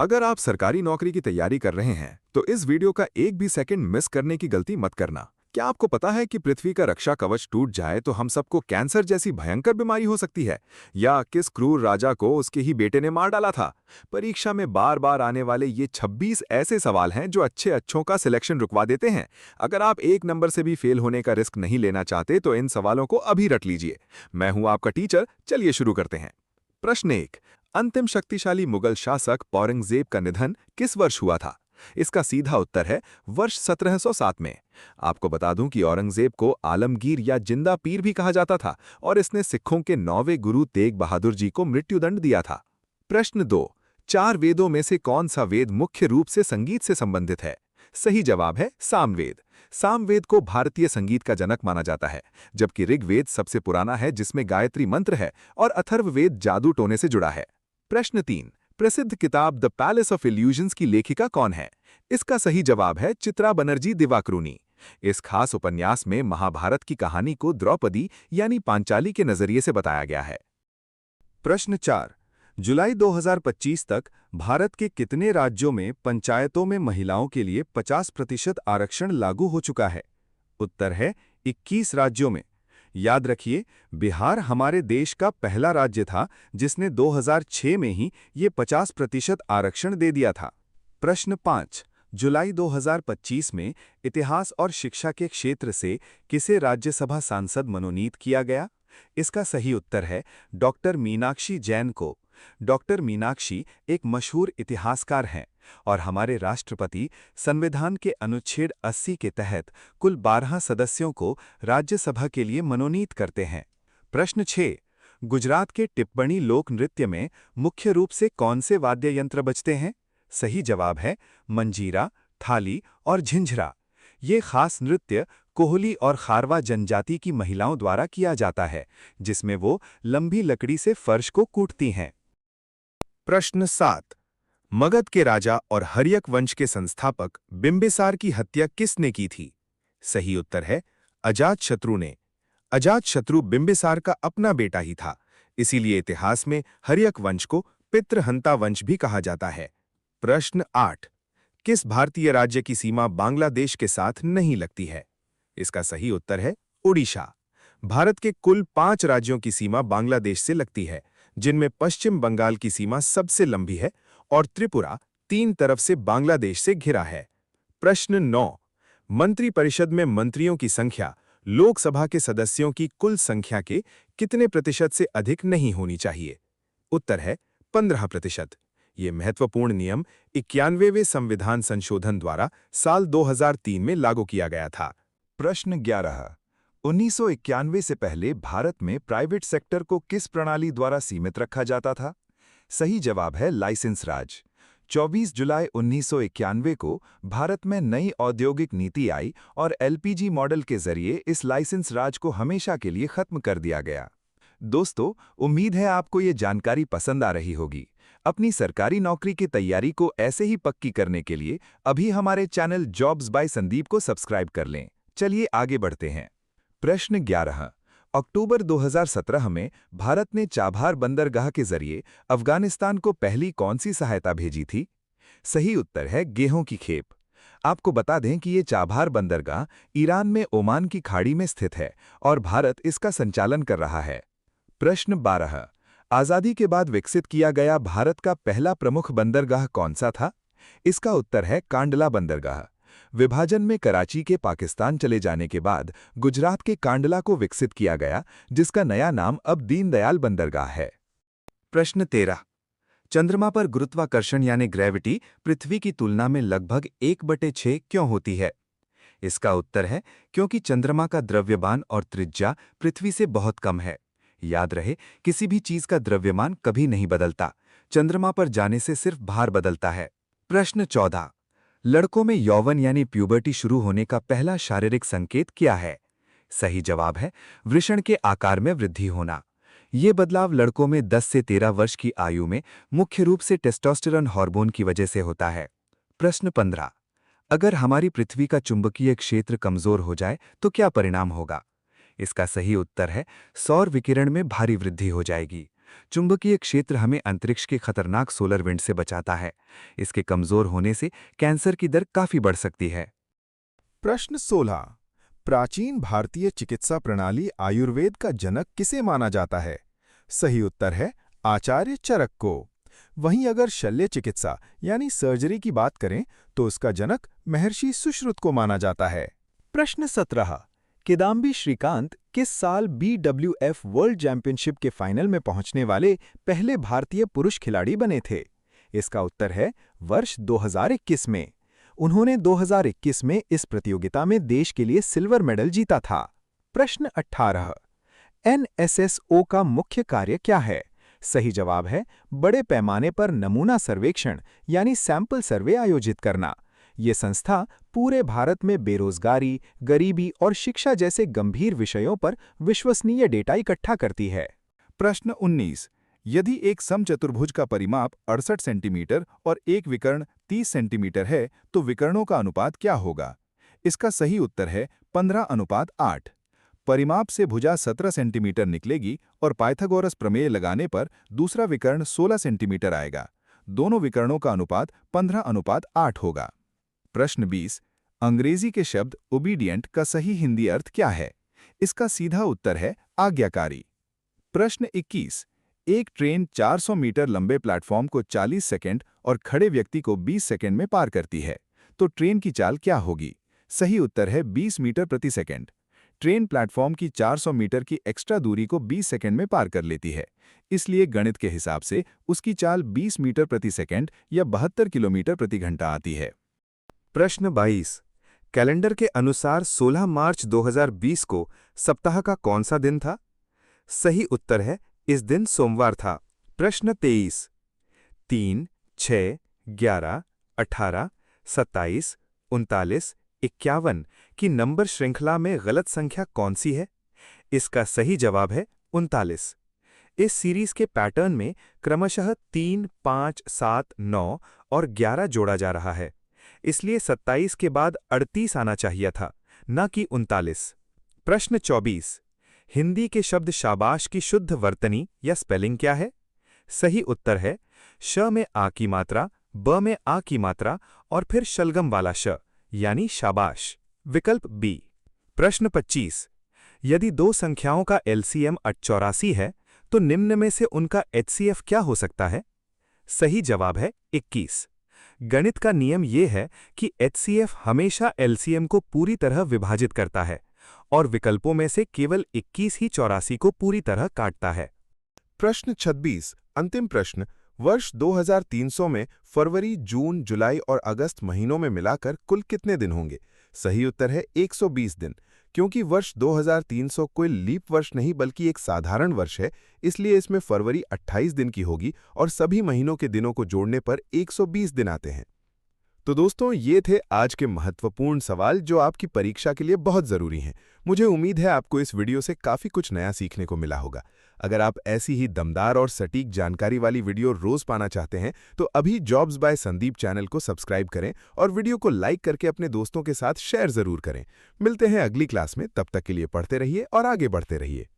अगर आप सरकारी नौकरी की तैयारी कर रहे हैं तो इस वीडियो का एक भी सेकंड मिस करने की गलती मत करना। क्या आपको पता है कि पृथ्वी का रक्षा कवच टूट जाए तो हम सबको कैंसर जैसी भयंकर बीमारी हो सकती है? या किस क्रूर राजा को उसके ही बेटे ने मार डाला था? परीक्षा में बार बार आने वाले ये 26 ऐसे सवाल हैं जो अच्छे अच्छों का सिलेक्शन रुकवा देते हैं। अगर आप एक नंबर से भी फेल होने का रिस्क नहीं लेना चाहते तो इन सवालों को अभी रट लीजिए। मैं हूं आपका टीचर, चलिए शुरू करते हैं। प्रश्न 1। अंतिम शक्तिशाली मुगल शासक औरंगजेब का निधन किस वर्ष हुआ था? इसका सीधा उत्तर है वर्ष 1707 में। आपको बता दूं कि औरंगजेब को आलमगीर या जिंदा पीर भी कहा जाता था और इसने सिखों के 9वें गुरु तेग बहादुर जी को मृत्युदंड दिया था। प्रश्न 2। चार वेदों में से कौन सा वेद मुख्य रूप से संगीत से संबंधित है? सही जवाब है सामवेद। सामवेद को भारतीय संगीत का जनक माना जाता है, जबकि ऋग्वेद सबसे पुराना है जिसमें गायत्री मंत्र है और अथर्ववेद जादू टोने से जुड़ा है। प्रश्न 3। प्रसिद्ध किताब द पैलेस ऑफ इल्यूजन्स की लेखिका कौन है? इसका सही जवाब है चित्रा बनर्जी दिवाकरुनी। इस खास उपन्यास में महाभारत की कहानी को द्रौपदी यानी पांचाली के नजरिए से बताया गया है। प्रश्न 4। जुलाई 2025 तक भारत के कितने राज्यों में पंचायतों में महिलाओं के लिए 50% आरक्षण लागू हो चुका है? उत्तर है 21 राज्यों में। याद रखिए, बिहार हमारे देश का पहला राज्य था जिसने 2006 में ही ये 50% आरक्षण दे दिया था। प्रश्न 5। जुलाई 2025 में इतिहास और शिक्षा के क्षेत्र से किसे राज्यसभा सांसद मनोनीत किया गया? इसका सही उत्तर है डॉक्टर मीनाक्षी जैन को। डॉक्टर मीनाक्षी एक मशहूर इतिहासकार हैं और हमारे राष्ट्रपति संविधान के अनुच्छेद 80 के तहत कुल 12 सदस्यों को राज्यसभा के लिए मनोनीत करते हैं। प्रश्न 6। गुजरात के टिप्पणी लोक नृत्य में मुख्य रूप से कौन से वाद्य यंत्र बजते हैं? सही जवाब है मंजीरा, थाली और झिंझरा। ये खास नृत्य कोहली और खारवा जनजाति की महिलाओं द्वारा किया जाता है, जिसमें वो लंबी लकड़ी से फर्श को कूटती हैं। प्रश्न 7। मगध के राजा और हर्यक वंश के संस्थापक बिंबिसार की हत्या किसने की थी? सही उत्तर है अजातशत्रु ने। अजातशत्रु बिंबिसार का अपना बेटा ही था, इसीलिए इतिहास में हर्यक वंश को पितृहंता वंश भी कहा जाता है। प्रश्न 8। किस भारतीय राज्य की सीमा बांग्लादेश के साथ नहीं लगती है? इसका सही उत्तर है ओडिशा। भारत के कुल 5 राज्यों की सीमा बांग्लादेश से लगती है, जिनमें पश्चिम बंगाल की सीमा सबसे लंबी है और त्रिपुरा 3 तरफ से बांग्लादेश से घिरा है। प्रश्न 9। मंत्रिपरिषद में मंत्रियों की संख्या लोकसभा के सदस्यों की कुल संख्या के कितने प्रतिशत से अधिक नहीं होनी चाहिए? उत्तर है 15%। ये महत्वपूर्ण नियम 91वें संविधान संशोधन द्वारा साल 2003 में लागू किया गया था। प्रश्न 11। 1991 से पहले भारत में प्राइवेट सेक्टर को किस प्रणाली द्वारा सीमित रखा जाता था? सही जवाब है लाइसेंस राज। 24 जुलाई 1991 को भारत में नई औद्योगिक नीति आई और एलपीजी मॉडल के जरिए इस लाइसेंस राज को हमेशा के लिए खत्म कर दिया गया। दोस्तों, उम्मीद है आपको ये जानकारी पसंद आ रही होगी। अपनी सरकारी नौकरी की तैयारी को ऐसे ही पक्की करने के लिए अभी हमारे चैनल जॉब्स बाय संदीप को सब्सक्राइब कर लें। चलिए आगे बढ़ते हैं। प्रश्न 11। अक्टूबर 2017 में भारत ने चाबहार बंदरगाह के जरिए अफगानिस्तान को पहली कौन सी सहायता भेजी थी? सही उत्तर है गेहूं की खेप। आपको बता दें कि ये चाबहार बंदरगाह ईरान में ओमान की खाड़ी में स्थित है और भारत इसका संचालन कर रहा है। प्रश्न 12। आज़ादी के बाद विकसित किया गया भारत का पहला प्रमुख बंदरगाह कौन सा था? इसका उत्तर है कांडला बंदरगाह। विभाजन में कराची के पाकिस्तान चले जाने के बाद गुजरात के कांडला को विकसित किया गया, जिसका नया नाम अब दीनदयाल बंदरगाह है। प्रश्न 13। चंद्रमा पर गुरुत्वाकर्षण यानी ग्रेविटी पृथ्वी की तुलना में लगभग 1/6 क्यों होती है? इसका उत्तर है क्योंकि चंद्रमा का द्रव्यमान और त्रिज्या पृथ्वी से बहुत कम है। याद रहे, किसी भी चीज का द्रव्यमान कभी नहीं बदलता, चंद्रमा पर जाने से सिर्फ भार बदलता है। प्रश्न 14। लड़कों में यौवन यानी प्यूबर्टी शुरू होने का पहला शारीरिक संकेत क्या है? सही जवाब है वृषण के आकार में वृद्धि होना। ये बदलाव लड़कों में 10 से 13 वर्ष की आयु में मुख्य रूप से टेस्टोस्टेरोन हार्मोन की वजह से होता है। प्रश्न 15। अगर हमारी पृथ्वी का चुंबकीय क्षेत्र कमजोर हो जाए तो क्या परिणाम होगा? इसका सही उत्तर है सौर विकिरण में भारी वृद्धि हो जाएगी। चुंबकीय क्षेत्र हमें अंतरिक्ष के खतरनाक सोलर विंड से बचाता है। इसके कमजोर होने से कैंसर की दर काफी बढ़ सकती है। प्रश्न 16। प्राचीन भारतीय चिकित्सा प्रणाली आयुर्वेद का जनक किसे माना जाता है? सही उत्तर है आचार्य चरक को। वहीं अगर शल्य चिकित्सा यानी सर्जरी की बात करें तो उसका जनक महर्षि सुश्रुत को माना जाता है। प्रश्न 17। किदाम्बी श्रीकांत किस साल BWF वर्ल्ड चैंपियनशिप के फाइनल में पहुंचने वाले पहले भारतीय पुरुष खिलाड़ी बने थे? इसका उत्तर है वर्ष 2021 में। उन्होंने 2021 में इस प्रतियोगिता में देश के लिए सिल्वर मेडल जीता था। प्रश्न 18। NSSO का मुख्य कार्य क्या है? सही जवाब है बड़े पैमाने पर नमूना सर्वेक्षण यानी सैंपल सर्वे आयोजित करना। ये संस्था पूरे भारत में बेरोजगारी, गरीबी और शिक्षा जैसे गंभीर विषयों पर विश्वसनीय डेटा इकट्ठा करती है। प्रश्न 19। यदि एक समचतुर्भुज का परिमाप 68 सेंटीमीटर और एक विकर्ण 30 सेंटीमीटर है तो विकर्णों का अनुपात क्या होगा? इसका सही उत्तर है 15:8। परिमाप से भुजा 17 सेंटीमीटर निकलेगी और पाइथागोरस प्रमेय लगाने पर दूसरा विकर्ण 16 सेंटीमीटर आएगा। दोनों विकर्णों का अनुपात 15:8 होगा। प्रश्न 20। अंग्रेजी के शब्द ओबीडिएंट का सही हिंदी अर्थ क्या है? इसका सीधा उत्तर है आज्ञाकारी। प्रश्न 21। एक ट्रेन 400 मीटर लंबे प्लेटफॉर्म को 40 सेकंड और खड़े व्यक्ति को 20 सेकंड में पार करती है, तो ट्रेन की चाल क्या होगी? सही उत्तर है 20 मीटर प्रति सेकंड। ट्रेन प्लेटफॉर्म की 400 मीटर की एक्स्ट्रा दूरी को 20 सेकंड में पार कर लेती है, इसलिए गणित के हिसाब से उसकी चाल 20 मीटर प्रति सेकंड या 72 किलोमीटर प्रति घंटा आती है। प्रश्न 22। कैलेंडर के अनुसार 16 मार्च 2020 को सप्ताह का कौन सा दिन था? सही उत्तर है इस दिन सोमवार था। प्रश्न 23। 3, 6, 11, 18, 27, 39, 51 की नंबर श्रृंखला में गलत संख्या कौन सी है? इसका सही जवाब है 39। इस सीरीज के पैटर्न में क्रमशः 3, 5, 7, 9 और 11 जोड़ा जा रहा है, इसलिए 27 के बाद 38 आना चाहिए था, न कि 39। प्रश्न 24। हिंदी के शब्द शाबाश की शुद्ध वर्तनी या स्पेलिंग क्या है? सही उत्तर है श में आ की मात्रा, ब में आ की मात्रा और फिर शलगम वाला श, यानी शाबाश। विकल्प बी। प्रश्न 25। यदि दो संख्याओं का LCM 84 है तो निम्न में से उनका HCF क्या हो सकता है? सही जवाब है 21। गणित का नियम यह है कि HCF हमेशा LCM को पूरी तरह विभाजित करता है और विकल्पों में से केवल 21 ही 84 को पूरी तरह काटता है। प्रश्न 26। अंतिम प्रश्न। वर्ष 2300 में फरवरी, जून, जुलाई और अगस्त महीनों में मिलाकर कुल कितने दिन होंगे? सही उत्तर है 120 दिन। क्योंकि वर्ष 2300 कोई लीप वर्ष नहीं बल्कि एक साधारण वर्ष है, इसलिए इसमें फरवरी 28 दिन की होगी और सभी महीनों के दिनों को जोड़ने पर 120 दिन आते हैं। तो दोस्तों, ये थे आज के महत्वपूर्ण सवाल जो आपकी परीक्षा के लिए बहुत ज़रूरी हैं। मुझे उम्मीद है आपको इस वीडियो से काफ़ी कुछ नया सीखने को मिला होगा। अगर आप ऐसी ही दमदार और सटीक जानकारी वाली वीडियो रोज़ पाना चाहते हैं तो अभी जॉब्स बाय संदीप चैनल को सब्सक्राइब करें और वीडियो को लाइक करके अपने दोस्तों के साथ शेयर ज़रूर करें। मिलते हैं अगली क्लास में, तब तक के लिए पढ़ते रहिए और आगे बढ़ते रहिए।